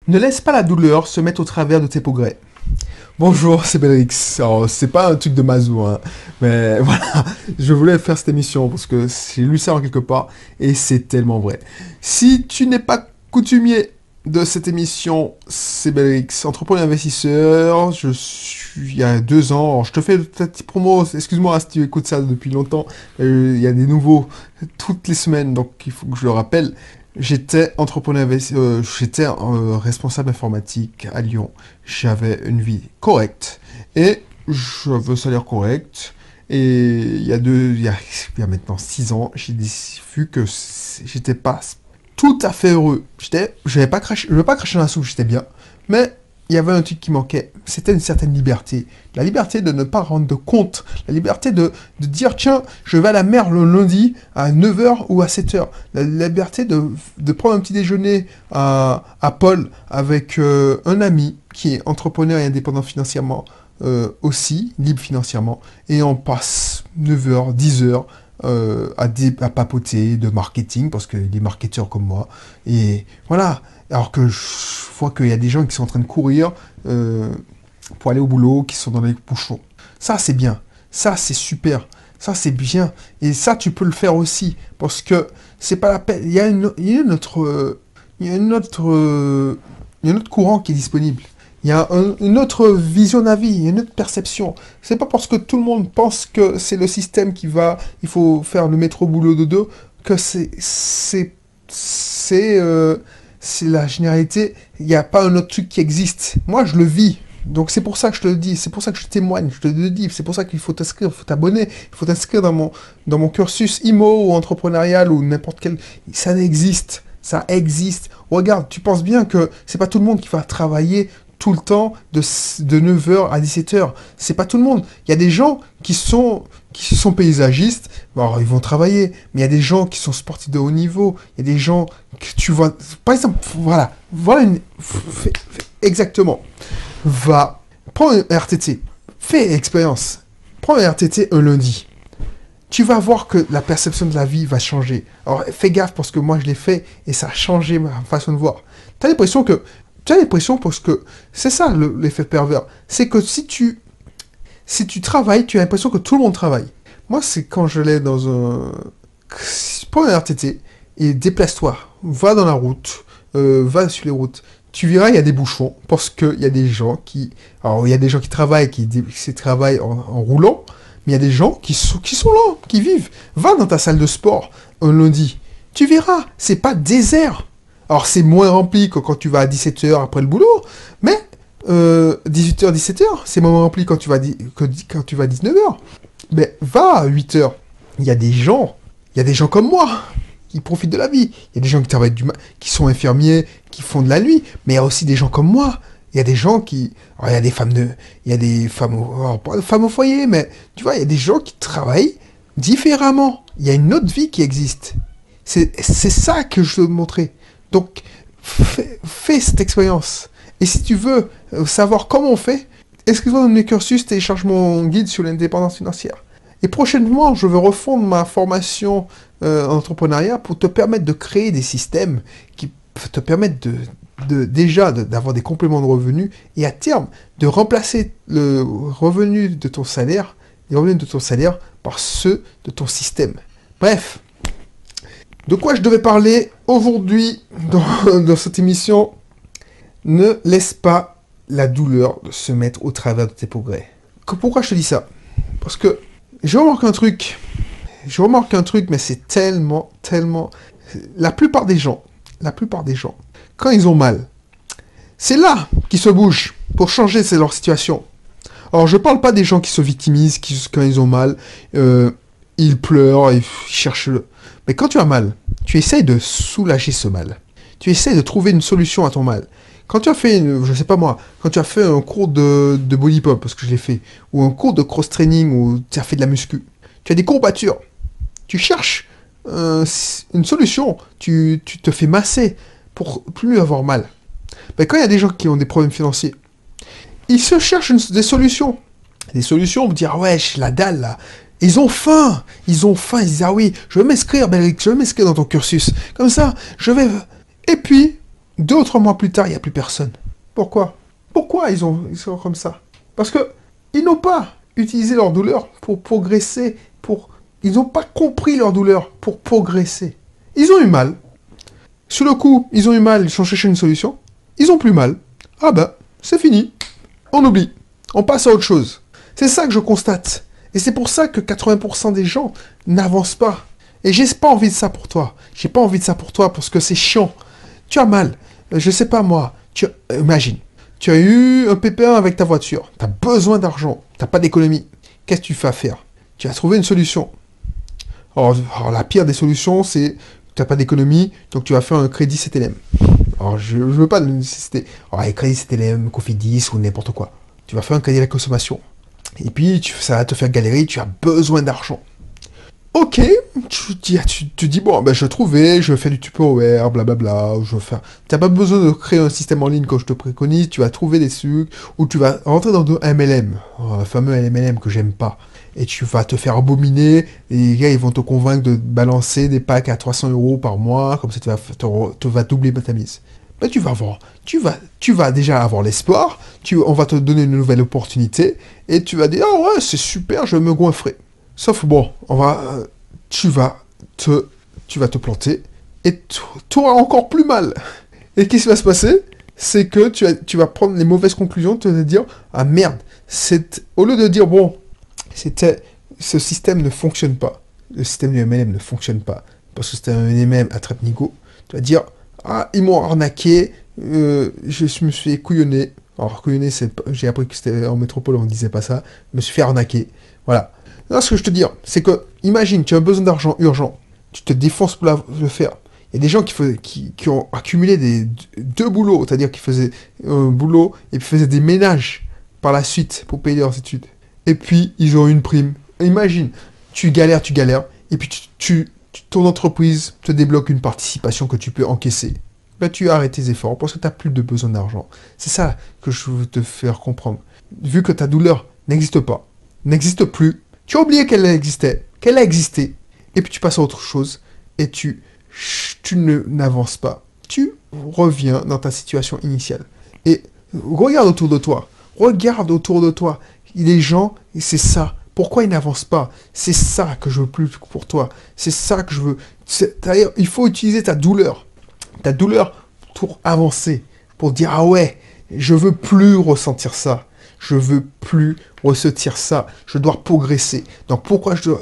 Ne laisse pas la douleur se mettre au travers de tes progrès. Bonjour, c'est Belrix. Alors, c'est pas un truc de Mazou, hein, mais voilà, je voulais faire cette émission parce que j'ai lu ça en quelque part et c'est tellement vrai. Si tu n'es pas coutumier de cette émission, c'est Belrix, entrepreneur investisseur. Je suis il y a 2 ans. Alors, je te fais une petite promo. Excuse-moi si tu écoutes ça depuis longtemps. Il y a des nouveaux toutes les semaines, donc il faut que je le rappelle. J'étais j'étais responsable informatique à Lyon. J'avais une vie correcte et j'avais un salaire correct. Et il y a maintenant 6 ans, vu que j'étais pas tout à fait heureux. Je vais pas cracher dans la soupe, j'étais bien. Mais il y avait un truc qui manquait. C'était une certaine liberté. La liberté de ne pas rendre de compte. La liberté de dire, tiens, je vais à la mer le lundi à 9 h ou à 7 h. La liberté de prendre un petit déjeuner à Paul avec un ami qui est entrepreneur et indépendant financièrement aussi, libre financièrement. Et on passe 9 h, 10 h à papoter de marketing, parce qu'il est marketeur comme moi. Et voilà. Alors que je vois qu'il y a des gens qui sont en train de courir pour aller au boulot, qui sont dans les bouchons. Ça, c'est bien. Ça, c'est super. Ça, c'est bien. Et ça, tu peux le faire aussi. Parce que c'est pas la peine. Il y a une autre, il y a une autre, il y a un autre courant qui est disponible. Il y a une autre vision de la vie, il y a une autre perception. C'est pas parce que tout le monde pense que c'est le système il faut faire le métro boulot dodo, que c'est la généralité. Il n'y a pas un autre truc qui existe. Moi, je le vis. Donc c'est pour ça que je te le dis, c'est pour ça que je témoigne, je te le dis, c'est pour ça qu'il faut t'inscrire, il faut t'abonner, il faut t'inscrire dans mon cursus IMO ou entrepreneurial ou n'importe quel. Ça existe, ça existe. Regarde, tu penses bien que c'est pas tout le monde qui va travailler tout le temps de 9 h à 17 h. C'est pas tout le monde. Il y a des gens qui sont paysagistes, alors ils vont travailler, mais il y a des gens qui sont sportifs de haut niveau, il y a des gens que tu vois, par exemple, voilà exactement. Prends un RTT, fais expérience, prends un RTT un lundi. Tu vas voir que la perception de la vie va changer. Alors fais gaffe parce que moi je l'ai fait et ça a changé ma façon de voir. Tu as l'impression parce que c'est ça l'effet pervers. C'est que si tu travailles, tu as l'impression que tout le monde travaille. Moi, c'est quand je l'ai dans un... Prends un RTT et déplace-toi. Va dans la route. Va sur les routes. Tu verras, il y a des bouchons parce qu'il y a des gens qui... Alors, il y a des gens qui travaillent, qui travaillent en roulant, mais il y a des gens qui sont là, qui vivent. Va dans ta salle de sport un lundi. Tu verras, c'est pas désert. Alors, c'est moins rempli que quand tu vas à 17 h après le boulot, mais 18 h, 17 h, c'est moins rempli quand tu vas à 19 h. Mais va à 8 h. Il y a des gens comme moi qui profitent de la vie. Il y a des gens qui travaillent qui sont infirmiers, qui font de la nuit, mais il y a aussi des gens comme moi. Il y a des gens qui... Alors, il y a des femmes pas de femmes au foyer, mais tu vois, il y a des gens qui travaillent différemment. Il y a une autre vie qui existe. C'est ça que je veux te montrer. Donc, fais cette expérience. Et si tu veux savoir comment on fait, inscris-toi dans mes cursus, télécharge mon guide sur l'indépendance financière. Et prochainement, je veux refondre ma formation en entrepreneuriat pour te permettre de créer des systèmes qui te permettent déjà d'avoir des compléments de revenus et à terme de remplacer le revenu de ton salaire, les revenus de ton salaire par ceux de ton système. Bref. De quoi je devais parler aujourd'hui dans cette émission? Ne laisse pas la douleur se mettre au travers de tes progrès. Pourquoi je te dis ça? Parce que je remarque un truc, mais c'est tellement... La plupart des gens, quand ils ont mal, c'est là qu'ils se bougent pour changer leur situation. Alors je parle pas des gens qui se victimisent, quand ils ont mal, ils pleurent, ils cherchent... Mais quand tu as mal, tu essayes de soulager ce mal. Tu essayes de trouver une solution à ton mal. Quand tu as fait, je sais pas moi, quand tu as fait un cours de body pump, parce que je l'ai fait, ou un cours de cross-training, ou tu as fait de la muscu, tu as des courbatures. Tu cherches une solution. Tu te fais masser pour plus avoir mal. Mais quand il y a des gens qui ont des problèmes financiers, ils se cherchent des solutions. Des solutions, on vous dire, ah ouais, j'ai la dalle là. Ils ont faim, ils disent, ah oui, je vais m'inscrire dans ton cursus. Comme ça, je vais... Et puis, 2 ou 3 mois plus tard, il n'y a plus personne. Pourquoi? Pourquoi ils sont comme ça? Parce que ils n'ont pas utilisé leur douleur pour progresser, ils n'ont pas compris leur douleur pour progresser. Ils ont eu mal. Sur le coup, ils ont eu mal, ils ont cherché une solution. Ils ont plus mal. Ah ben, c'est fini. On oublie. On passe à autre chose. C'est ça que je constate. Et c'est pour ça que 80% des gens n'avancent pas. Et j'ai pas envie de ça pour toi. J'ai pas envie de ça pour toi parce que c'est chiant. Tu as mal. Je sais pas moi. Imagine. Tu as eu un pépin avec ta voiture. Tu as besoin d'argent. Tu n'as pas d'économie. Qu'est-ce que tu fais à faire? Tu as trouvé une solution. Alors, la pire des solutions, c'est tu n'as pas d'économie, donc tu vas faire un crédit CTLM. Alors, je ne veux pas le nécessiter. Alors, les crédits CTLM, Cofidis ou n'importe quoi. Tu vas faire un crédit à la consommation. Et puis, ça va te faire galérer, tu as besoin d'argent. Ok, tu dis, bon, ben, je vais trouver, je vais faire du Tupperware, blablabla, je vais faire... Tu n'as pas besoin de créer un système en ligne comme je te préconise, tu vas trouver des trucs, ou tu vas rentrer dans un MLM, le fameux MLM que j'aime pas, et tu vas te faire abominer, et les gars, ils vont te convaincre de balancer des packs à 300 € par mois, comme ça tu vas doubler ta mise. Ben, tu vas voir, tu vas déjà avoir l'espoir, on va te donner une nouvelle opportunité, et tu vas dire, ah ouais, c'est super, je vais me goinfrer. Sauf bon, tu vas te planter et tu auras encore plus mal. Et qu'est-ce qui va se passer? C'est que tu vas prendre les mauvaises conclusions, tu vas te dire ah merde, au lieu de dire bon, ce système ne fonctionne pas, le système du MLM ne fonctionne pas parce que c'était un MLM à trappe-nigo, tu vas dire ah ils m'ont arnaqué, je me suis couillonné. Alors couillonné, j'ai appris que c'était en métropole, on ne disait pas ça. Je me suis fait arnaquer, voilà. Là, ce que je te dis, c'est que, imagine, tu as besoin d'argent urgent, tu te défonces pour le faire. Il y a des gens qui ont accumulé deux boulots, c'est-à-dire qui faisaient un boulot et puis faisaient des ménages par la suite pour payer leurs études. Et puis, ils ont une prime. Imagine, tu galères, et puis ton entreprise te débloque une participation que tu peux encaisser. Ben, tu arrêtes tes efforts parce que tu n'as plus de besoin d'argent. C'est ça que je veux te faire comprendre. Vu que ta douleur n'existe plus, tu as oublié qu'elle a existé, et puis tu passes à autre chose, et tu n'avances pas. Tu reviens dans ta situation initiale. Et regarde autour de toi. Les gens, c'est ça. Pourquoi ils n'avancent pas? C'est ça que je veux plus pour toi. C'est ça que je veux. C'est-à-dire, il faut utiliser ta douleur. Ta douleur pour avancer. Pour dire, ah ouais, je veux plus ressentir ça. Je veux plus ressentir ça. Je dois progresser. Donc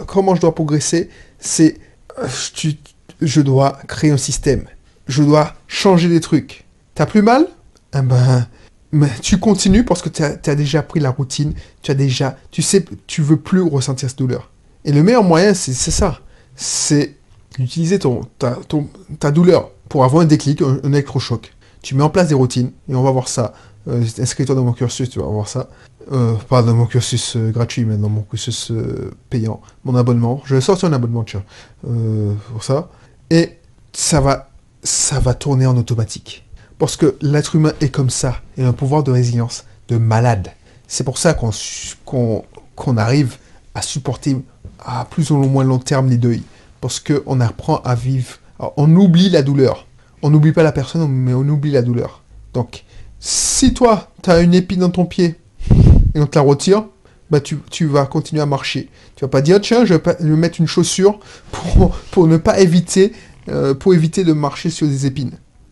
comment je dois progresser? C'est je dois créer un système. Je dois changer des trucs. T'as plus mal? Eh ben, tu continues parce que tu as déjà pris la routine. Tu sais, tu veux plus ressentir cette douleur. Et le meilleur moyen, c'est ça. C'est d'utiliser ta douleur pour avoir un déclic, un électrochoc. Tu mets en place des routines et on va voir ça. Inscris-toi dans mon cursus, tu vas voir ça. Pas dans mon cursus gratuit, mais dans mon cursus payant. Mon abonnement. Je vais sortir un abonnement, tiens, pour ça. Et ça va tourner en automatique. Parce que l'être humain est comme ça. Il a un pouvoir de résilience, de malade. C'est pour ça qu'on arrive à supporter à plus ou moins long terme les deuils. Parce qu'on apprend à vivre. Alors, on oublie la douleur. On n'oublie pas la personne, mais on oublie la douleur. Donc, si toi, tu as une épine dans ton pied et on te la retire, bah tu vas continuer à marcher. Tu vas pas dire, tiens, je vais mettre une chaussure pour ne pas éviter, pour éviter de marcher sur des épines.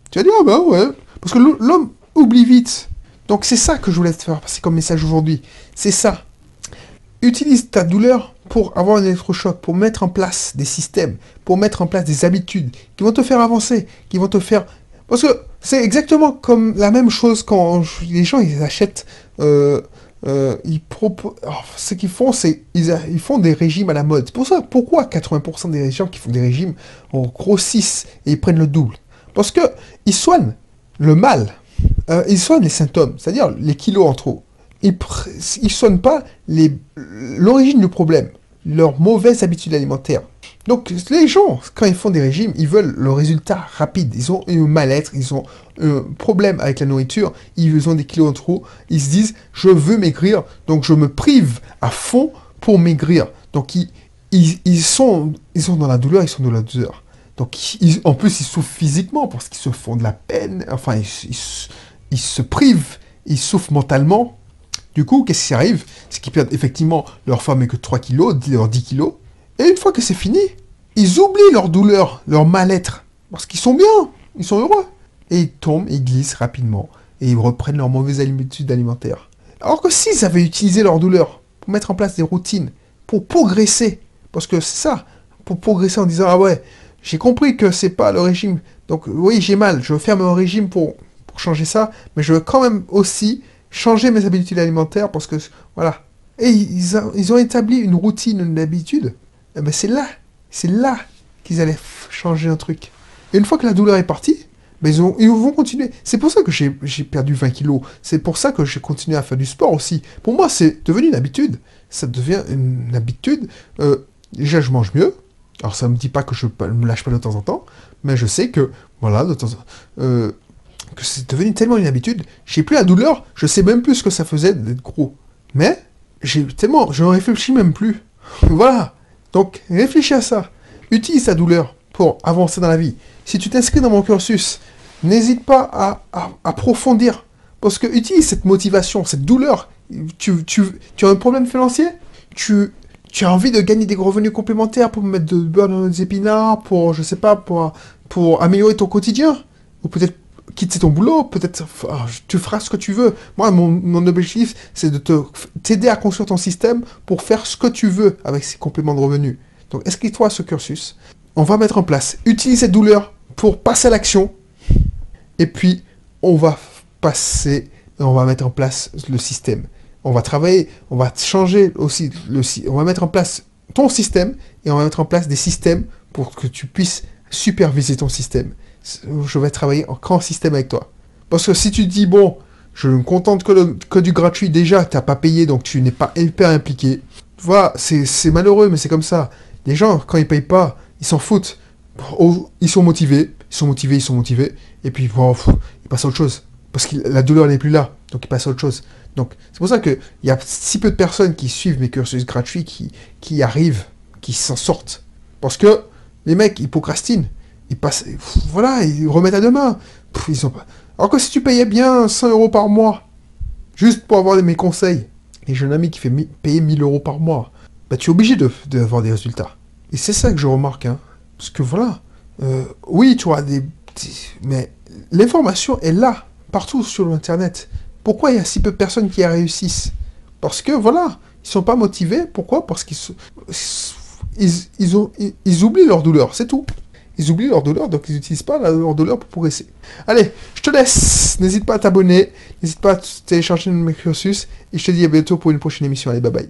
Tu vas dire, ah bah ouais, parce que l'homme oublie vite. Donc c'est ça que je voulais te faire passer comme message aujourd'hui. C'est ça. Utilise ta douleur pour avoir un électrochoc, pour mettre en place des systèmes, pour mettre en place des habitudes qui vont te faire avancer, qui vont te faire... Parce que c'est exactement comme la même chose quand les gens ils achètent... ce qu'ils font, c'est ils font des régimes à la mode. C'est pour ça, pourquoi 80% des gens qui font des régimes grossissent et ils prennent le double? Parce que ils soignent le mal, ils soignent les symptômes, c'est-à-dire les kilos en trop. Ils soignent pas l'origine du problème, leurs mauvaises habitudes alimentaires. Donc les gens, quand ils font des régimes, ils veulent le résultat rapide. Ils ont un mal-être, ils ont un problème avec la nourriture, ils ont des kilos en trop. Ils se disent, je veux maigrir, donc je me prive à fond pour maigrir. Donc ils sont dans la douleur, ils sont dans la douleur. Donc, en plus, ils souffrent physiquement parce qu'ils se font de la peine. Enfin, ils se privent, ils souffrent mentalement. Du coup, qu'est-ce qui arrive? C'est qu'ils perdent effectivement leur femme et que 3 kilos, leurs 10 kilos. Et une fois que c'est fini, ils oublient leur douleur, leur mal-être. Parce qu'ils sont bien, ils sont heureux. Et ils tombent, ils glissent rapidement. Et ils reprennent leurs mauvaises habitudes alimentaires. Alors que s'ils avaient utilisé leur douleur pour mettre en place des routines, pour progresser, parce que c'est ça, pour progresser en disant, ah ouais, j'ai compris que c'est pas le régime. Donc oui, j'ai mal, je veux faire mon régime pour changer ça, mais je veux quand même aussi changer mes habitudes alimentaires parce que, voilà. Et ils ont établi une routine, une habitude. Et ben c'est là qu'ils allaient changer un truc. Et une fois que la douleur est partie, ben ils vont continuer. C'est pour ça que j'ai perdu 20 kilos. C'est pour ça que j'ai continué à faire du sport aussi. Pour moi, c'est devenu une habitude. Ça devient une habitude. Déjà, je mange mieux. Alors, ça ne me dit pas que je ne me lâche pas de temps en temps, mais je sais que, voilà, de temps en temps, que c'est devenu tellement une habitude, j'ai plus la douleur, je sais même plus ce que ça faisait d'être gros. Mais, je ne réfléchis même plus. Voilà. Donc, réfléchis à ça. Utilise ta douleur pour avancer dans la vie. Si tu t'inscris dans mon cursus, n'hésite pas à approfondir. Parce que utilise cette motivation, cette douleur. Tu as un problème financier? Tu as envie de gagner des revenus complémentaires pour mettre de beurre dans les épinards, pour, je sais pas, pour améliorer ton quotidien? Ou peut-être quitter ton boulot, peut-être tu feras ce que tu veux. Moi, mon objectif, c'est de t'aider à construire ton système pour faire ce que tu veux avec ces compléments de revenus. Donc, inscris-toi à ce cursus. On va mettre en place, utilise cette douleur pour passer à l'action. Et puis, on va mettre en place le système. On va travailler, on va changer aussi, on va mettre en place ton système et on va mettre en place des systèmes pour que tu puisses superviser ton système. Je vais travailler en grand système avec toi. Parce que si tu te dis, bon, je me contente que du gratuit, déjà, tu n'as pas payé, donc tu n'es pas hyper impliqué. Voilà, c'est malheureux, mais c'est comme ça. Les gens, quand ils payent pas, ils s'en foutent. Ils sont motivés, et puis bon, ils passent à autre chose. Parce que la douleur n'est plus là, donc ils passent à autre chose. Donc c'est pour ça qu'il y a si peu de personnes qui suivent mes cursus gratuits, qui arrivent, qui s'en sortent. Parce que les mecs, ils procrastinent. Ils passent, voilà, ils remettent à demain. Ils ont pas... Alors que si tu payais bien 100 € par mois, juste pour avoir mes conseils, et j'ai un ami qui fait payer 1000 € par mois, bah tu es obligé d'avoir des résultats. Et c'est ça que je remarque, hein. Parce que voilà, oui, tu auras mais l'information est là, partout sur l'internet. Pourquoi il y a si peu de personnes qui y réussissent? Parce que voilà, ils sont pas motivés. Pourquoi? Parce ils oublient leur douleur, c'est tout. Ils oublient leur douleur, donc ils n'utilisent pas leur douleur pour progresser. Allez, je te laisse. N'hésite pas à t'abonner, n'hésite pas à télécharger mes cursus, et je te dis à bientôt pour une prochaine émission. Allez, bye bye.